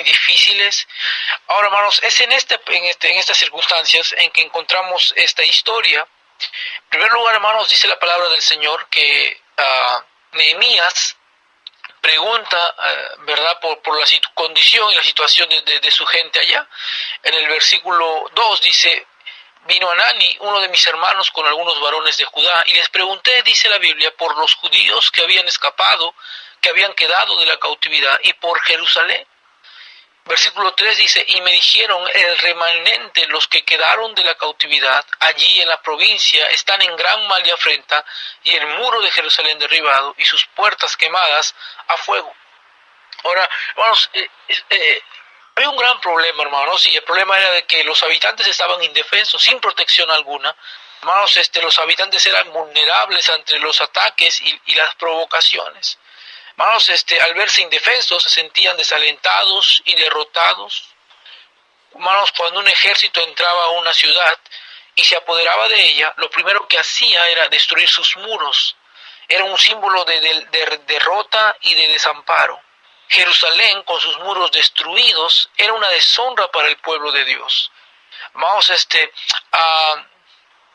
difíciles. Ahora, hermanos, es en estas circunstancias en que encontramos esta historia. En primer lugar, hermanos, dice la palabra del Señor que Nehemías pregunta, ¿verdad?, por la condición y la situación de su gente allá. En el versículo 2 dice: vino Anani, uno de mis hermanos, con algunos varones de Judá, y les pregunté, dice la Biblia, por los judíos que habían escapado, que habían quedado de la cautividad, y por Jerusalén. Versículo 3 dice: y me dijeron, el remanente, los que quedaron de la cautividad, allí en la provincia, están en gran mal y afrenta, y el muro de Jerusalén derribado, y sus puertas quemadas a fuego. Ahora, hermanos, había un gran problema, hermanos, y el problema era de que los habitantes estaban indefensos, sin protección alguna. Hermanos, los habitantes eran vulnerables ante los ataques y las provocaciones. Hermanos, al verse indefensos, se sentían desalentados y derrotados. Hermanos, cuando un ejército entraba a una ciudad y se apoderaba de ella, lo primero que hacía era destruir sus muros. Era un símbolo de derrota y de desamparo. Jerusalén, con sus muros destruidos, era una deshonra para el pueblo de Dios. Hermanos,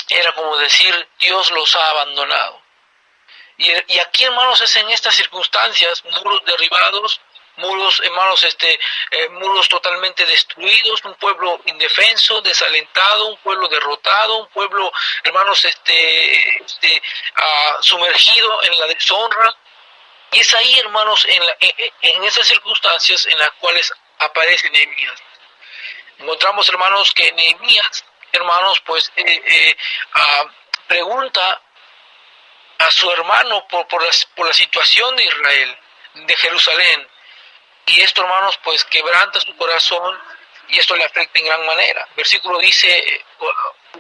era como decir, Dios los ha abandonado. Y aquí, hermanos, es en estas circunstancias, muros derribados, muros, hermanos, muros totalmente destruidos, un pueblo indefenso, desalentado, un pueblo derrotado, un pueblo, hermanos, sumergido en la deshonra. Y es ahí, hermanos, en esas circunstancias en las cuales aparece Nehemías. Encontramos, hermanos, que Nehemías, hermanos, pues pregunta a su hermano por la situación de Israel, de Jerusalén. Y esto, hermanos, pues quebranta su corazón y esto le afecta en gran manera. Versículo dice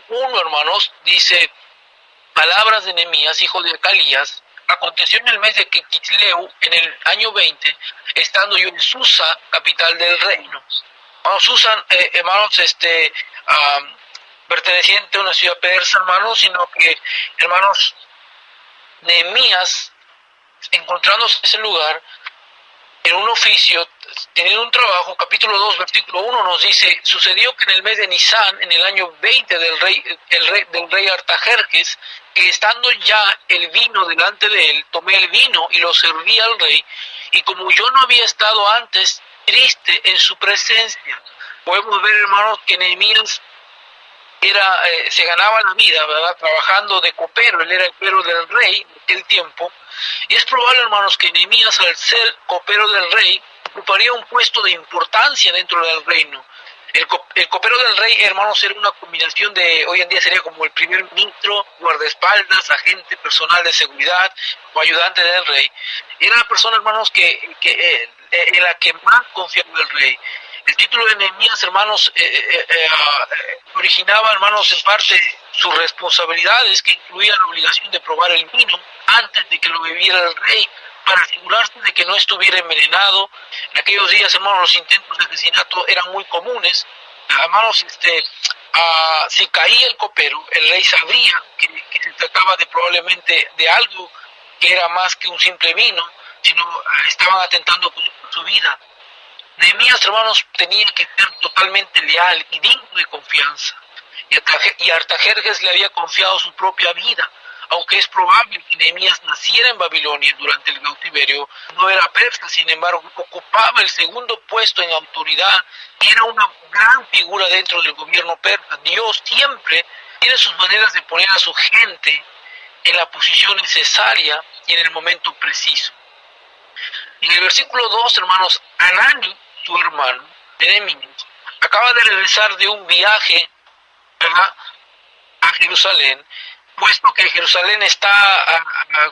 1, hermanos, dice: palabras de Nehemías, hijo de Acalías. Aconteció en el mes de Quisleu, en el año 20, estando yo en Susa, capital del reino. Hermanos, Susa, hermanos, perteneciente a una ciudad persa, hermanos, sino que, hermanos, Nehemías, encontrándose en ese lugar, en un oficio, teniendo un trabajo, capítulo 2, versículo 1 nos dice: sucedió que en el mes de Nisán, en el año 20 del rey Artajerjes, que estando ya el vino delante de él, tomé el vino y lo serví al rey, y como yo no había estado antes triste en su presencia. Podemos ver, hermanos, que Nehemías se ganaba la vida, ¿verdad?, trabajando de copero. Él era el copero del rey en aquel tiempo, y es probable, hermanos, que Nehemías, al ser copero del rey, ocuparía un puesto de importancia dentro del reino. El copero del rey, hermanos, era una combinación de, hoy en día sería como el primer ministro, guardaespaldas, agente personal de seguridad o ayudante del rey. Era una persona, hermanos, en la que más confiaba el rey. El título de Nehemías, hermanos, originaba, hermanos, en parte sus responsabilidades, que incluían la obligación de probar el vino antes de que lo bebiera el rey, para asegurarse de que no estuviera envenenado. En aquellos días, hermanos, los intentos de asesinato eran muy comunes. Hermanos, si caía el copero, el rey sabría que se trataba probablemente de algo que era más que un simple vino, sino estaban atentando por su vida. Nehemías, hermanos, tenía que ser totalmente leal y digno de confianza. Y Artajerjes le había confiado su propia vida. Aunque es probable que Nehemías naciera en Babilonia durante el cautiverio, no era persa, sin embargo, ocupaba el segundo puesto en autoridad y era una gran figura dentro del gobierno persa. Dios siempre tiene sus maneras de poner a su gente en la posición necesaria y en el momento preciso. En el versículo 2, hermanos, Anani, su hermano, de Nehemías, acaba de regresar de un viaje, ¿verdad?, a Jerusalén, puesto que Jerusalén está a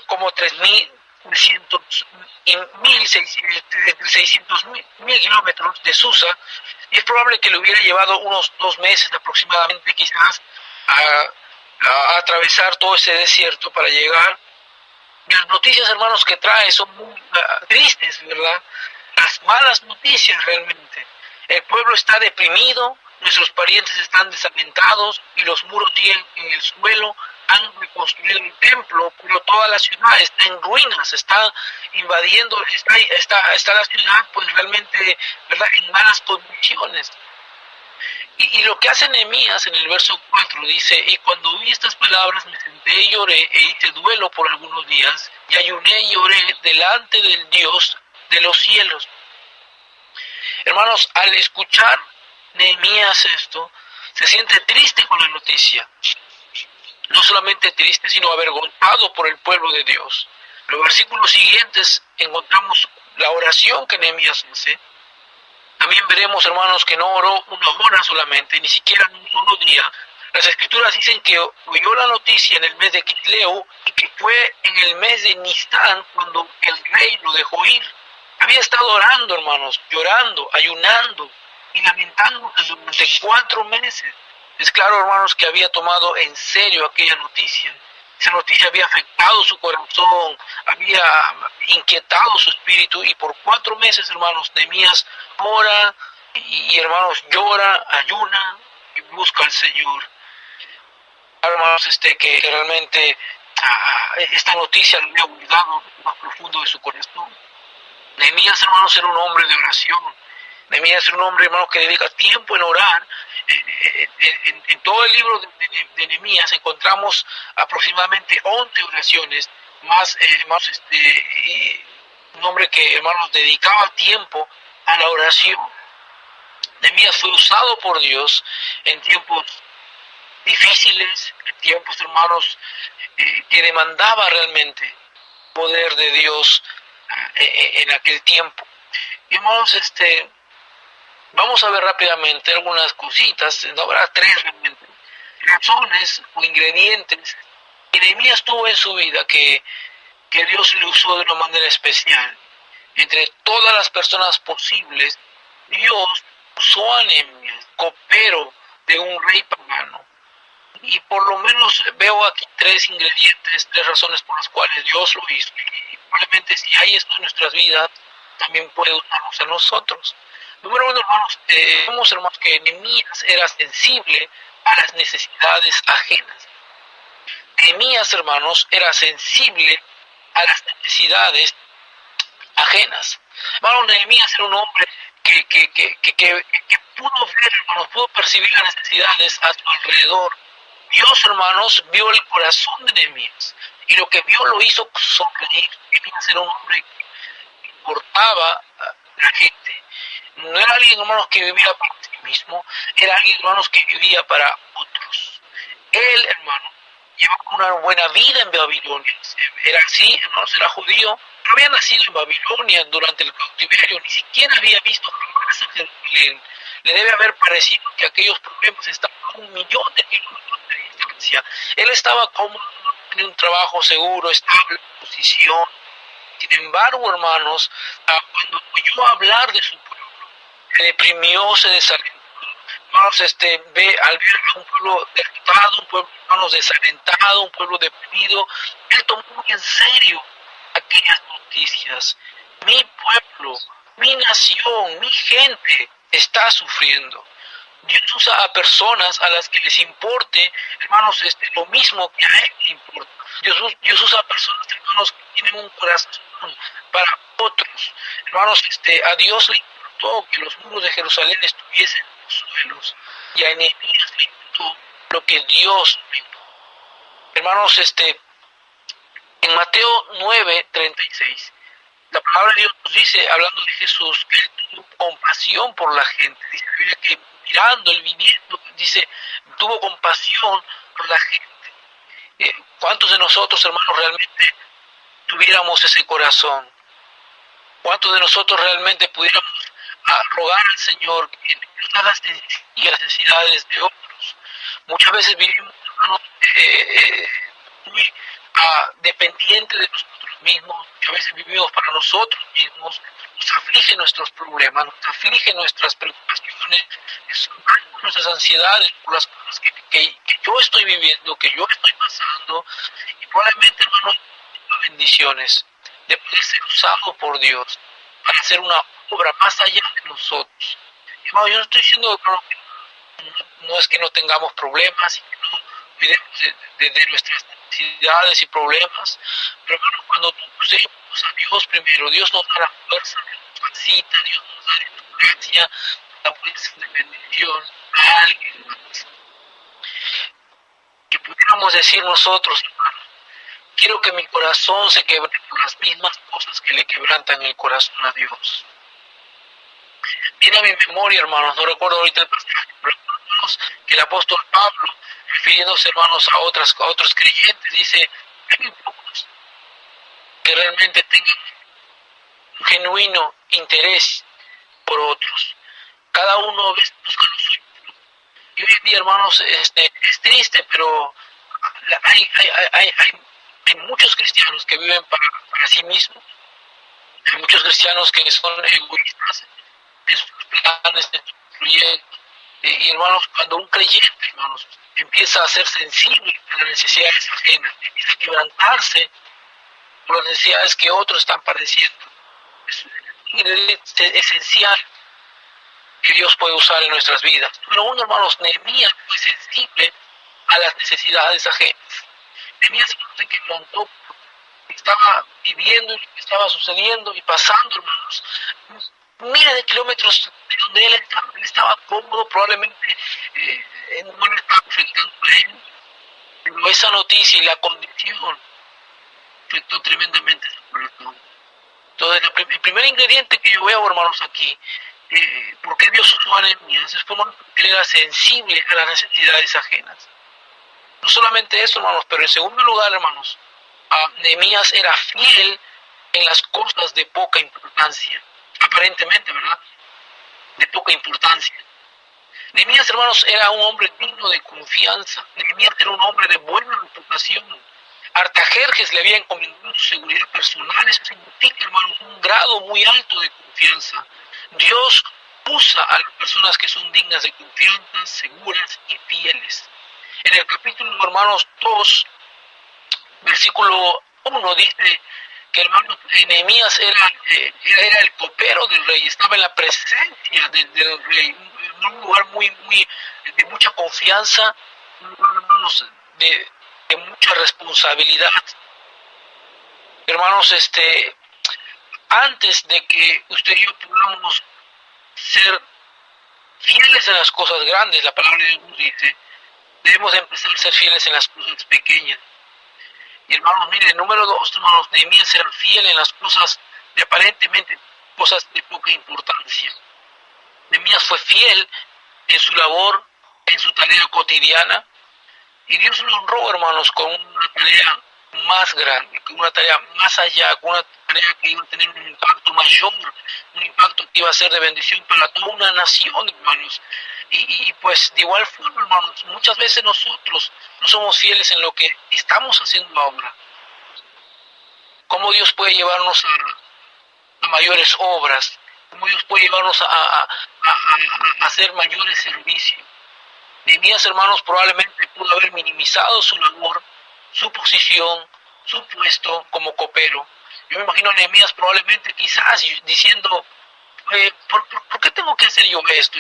como 3.600 kilómetros de Susa, y es probable que le hubiera llevado unos 2 meses aproximadamente, quizás, a atravesar todo ese desierto para llegar. Y las noticias, hermanos, que trae son muy tristes, ¿verdad? Las malas noticias realmente. El pueblo está deprimido, nuestros parientes están desalentados y los muros siguen en el suelo. han reconstruido el templo, pero toda la ciudad está en ruinas, está invadiendo, está la ciudad pues realmente, ¿verdad?, en malas condiciones. Y lo que hace Nehemías en el verso 4 dice, y cuando oí estas palabras me senté y lloré e hice duelo por algunos días, y ayuné y lloré delante del Dios de los cielos. Hermanos, al escuchar Nehemías esto, se siente triste con la noticia. No solamente triste, sino avergonzado por el pueblo de Dios. En los versículos siguientes encontramos la oración que Nehemías hace. También veremos, hermanos, que no oró una hora solamente, ni siquiera en un solo día. Las escrituras dicen que oyó la noticia en el mes de Quisleu y que fue en el mes de Nisan cuando el rey lo dejó ir. Había estado orando, hermanos, llorando, ayunando y lamentándose durante 4 meses. Es claro, hermanos, que había tomado en serio aquella noticia. Esa noticia había afectado su corazón, había inquietado su espíritu, y por 4 meses, hermanos, Nehemías ora y hermanos, llora, ayuna y busca al Señor. Hermanos, que realmente esta noticia lo había guardado en lo más profundo de su corazón. Nehemías, hermanos, era un hombre de oración. Nehemías era un hombre, hermanos, que dedica tiempo en orar. En todo el libro de Nehemías encontramos aproximadamente 11 oraciones, más un hombre que, hermanos, dedicaba tiempo a la oración. Nehemías fue usado por Dios en tiempos difíciles, en tiempos, hermanos, que demandaba realmente poder de Dios en aquel tiempo. Y, hermanos, vamos a ver rápidamente algunas cositas, no habrá 3 realmente, razones o ingredientes que Nehemías tuvo en su vida que Dios le usó de una manera especial. Entre todas las personas posibles, Dios usó a Nehemías, copero de un rey pagano. Y por lo menos veo aquí 3 ingredientes, 3 razones por las cuales Dios lo hizo. Y probablemente si hay esto en nuestras vidas, también puede usarnos a nosotros. Número 1, hermanos, vemos, hermanos, que Nehemías era sensible a las necesidades ajenas. Nehemías, hermanos, era sensible a las necesidades ajenas. Hermanos, Nehemías era un hombre que pudo ver, hermanos, pudo percibir las necesidades a su alrededor. Dios, hermanos, vio el corazón de Nehemías y lo que vio lo hizo sonreír. Nehemías era un hombre que importaba a la gente. No era alguien, hermanos, que vivía para sí mismo, era alguien, hermanos, que vivía para otros. Él, hermano, llevaba una buena vida en Babilonia. Era así, hermanos, era judío, no había nacido en Babilonia durante el cautiverio, ni siquiera había visto jamás a Jerusalén. Le debe haber parecido que aquellos problemas estaban a 1.000.000 de kilómetros de distancia. Él estaba cómodo, tenía un trabajo seguro, estable, posición. Sin embargo, hermanos, cuando oyó hablar de su pueblo, se deprimió, se desalentó. Hermanos, al ver a un pueblo derrotado, un pueblo, hermanos, desalentado, un pueblo deprimido, él tomó muy en serio aquellas noticias. Mi pueblo, mi nación, mi gente está sufriendo. Dios usa a personas a las que les importe, hermanos, lo mismo que a él le importa. Dios usa a personas, hermanos, que tienen un corazón para otros. Hermanos, a Dios le importó que los muros de Jerusalén estuviesen en los suelos, y a Nehemías le importó lo que Dios le importó. Hermanos, en Mateo 9:36, la palabra de Dios nos dice, hablando de Jesús, que él tuvo compasión por la gente. Dice que mirando, él viniendo, dice, tuvo compasión por la gente. ¿Cuántos de nosotros, hermanos, realmente tuviéramos ese corazón? ¿Cuántos de nosotros realmente pudiéramos rogar al Señor que nos haga sentir las necesidades de otros? Muchas veces vivimos, hermanos, muy dependientes de nosotros mismos. Muchas veces vivimos para nosotros mismos. Nos aflige nuestros problemas, nos aflige nuestras preocupaciones, nuestras ansiedades por las cosas que yo estoy viviendo, que yo estoy pasando, y probablemente, hermanos, bendiciones de poder ser usado por Dios para hacer una obra más allá de nosotros. Hermano, yo no estoy diciendo, hermano, que no es que no tengamos problemas y que olvidemos de nuestras necesidades y problemas. Pero hermano, cuando busquemos a Dios primero, Dios nos da la fuerza, Dios nos capacita, Dios nos da la influencia, la fuerza de bendición a alguien más. Que pudiéramos decir nosotros, hermano, quiero que mi corazón se quebrante por las mismas cosas que le quebrantan el corazón a Dios. Viene a mi memoria, hermanos, no recuerdo ahorita el pasaje, pero hermanos, que el apóstol Pablo, refiriéndose, hermanos, a otros creyentes, dice: hay muy pocos que realmente tengan un genuino interés por otros. Cada uno busca lo suyo. Y hoy en día, hermanos, es triste, pero hay muchos cristianos que viven para sí mismos. Hay muchos cristianos que son egoístas en sus planes, en sus proyectos. Y hermanos, cuando un creyente, hermanos, empieza a ser sensible a las necesidades ajenas, empieza a quebrantarse por las necesidades que otros están padeciendo, es un ingrediente esencial que Dios puede usar en nuestras vidas. Pero uno, hermanos, Nehemías fue sensible a las necesidades ajenas. Nehemías se quebrantó, estaba viviendo lo que estaba sucediendo y pasando, hermanos, miles de kilómetros de donde él estaba cómodo, probablemente no le estaba afectando a él, pero esa noticia y la condición afectó tremendamente su corazón. Entonces, el primer ingrediente que yo veo, hermanos, aquí, ¿por qué Dios usó a Nehemías? Es porque él era sensible a las necesidades ajenas. No solamente eso, hermanos, pero en segundo lugar, hermanos, Nehemías era fiel en las cosas de poca importancia, aparentemente, ¿verdad? De poca importancia. Nehemías, hermanos, era un hombre digno de confianza. Nehemías era un hombre de buena reputación. Artajerjes le había encomendado su seguridad personal. Eso significa, hermanos, un grado muy alto de confianza. Dios usa a las personas que son dignas de confianza, seguras y fieles. En el capítulo, hermanos, 2, versículo 1 dice que, hermanos, Nehemías era el copero del rey, estaba en la presencia del rey, en un lugar de mucha confianza, hermanos, de mucha responsabilidad. Hermanos, antes de que usted y yo podamos ser fieles en las cosas grandes, la palabra de Dios dice, debemos de empezar a ser fieles en las cosas pequeñas. Y hermanos, miren, número 2, hermanos, Nehemías era fiel en las cosas de aparentemente cosas de poca importancia. Nehemías fue fiel en su labor, en su tarea cotidiana, y Dios lo honró, hermanos, con una tarea más grande, con una tarea más allá, con una tarea que iba a tener un impacto mayor, un impacto que iba a ser de bendición para toda una nación, hermanos. Y pues de igual forma, hermanos, muchas veces nosotros no somos fieles en lo que estamos haciendo ahora. ¿Cómo Dios puede llevarnos a mayores obras? ¿Cómo Dios puede llevarnos a hacer mayores servicios? Nehemías, hermanos, probablemente pudo haber minimizado su labor, su posición, su puesto como copero. Yo me imagino a Nehemías probablemente quizás diciendo, ¿por qué tengo que hacer yo esto?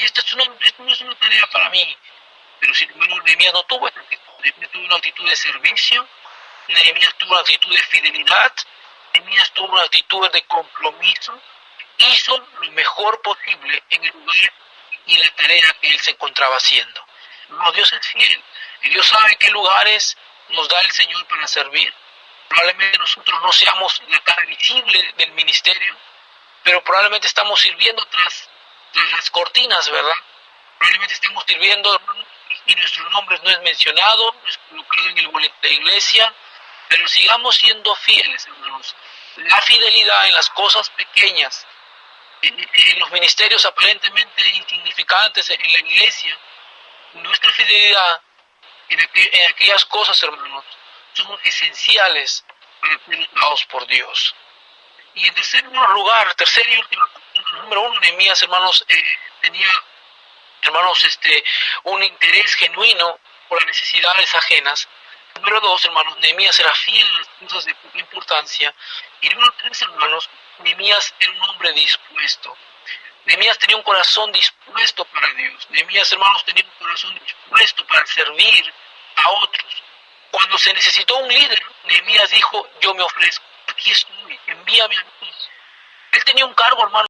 Esto no es una tarea para mí. Pero sin embargo, Nehemías no tuvo esta actitud. Nehemías tuvo una actitud de servicio, Nehemías tuvo una actitud de fidelidad, Nehemías tuvo una actitud de compromiso, hizo lo mejor posible en el lugar y la tarea que él se encontraba haciendo. No, Dios es fiel y Dios sabe qué lugares nos da el Señor para servir. Probablemente nosotros no seamos la cara visible del ministerio, pero probablemente estamos sirviendo tras las cortinas, ¿verdad? Probablemente estemos sirviendo y nuestro nombre no es mencionado, no es colocado en el boletín de la iglesia, pero sigamos siendo fieles, hermanos. La fidelidad en las cosas pequeñas, en los ministerios aparentemente insignificantes en la iglesia, nuestra fidelidad en aquellas cosas, hermanos, son esenciales para ser usados por Dios. Y en tercer lugar, tercer y último, número 1, Nehemías, hermanos, tenía, hermanos, un interés genuino por las necesidades ajenas. Número 2, hermanos, Nehemías era fiel en las cosas de poca importancia. Y número 3, hermanos, Nehemías era un hombre dispuesto. Nehemías tenía un corazón dispuesto para Dios. Nehemías, hermanos, tenía un corazón dispuesto para servir a otros. Cuando se necesitó un líder, Nehemías dijo, yo me ofrezco, aquí estoy, envíame a mí. Él tenía un cargo, hermano,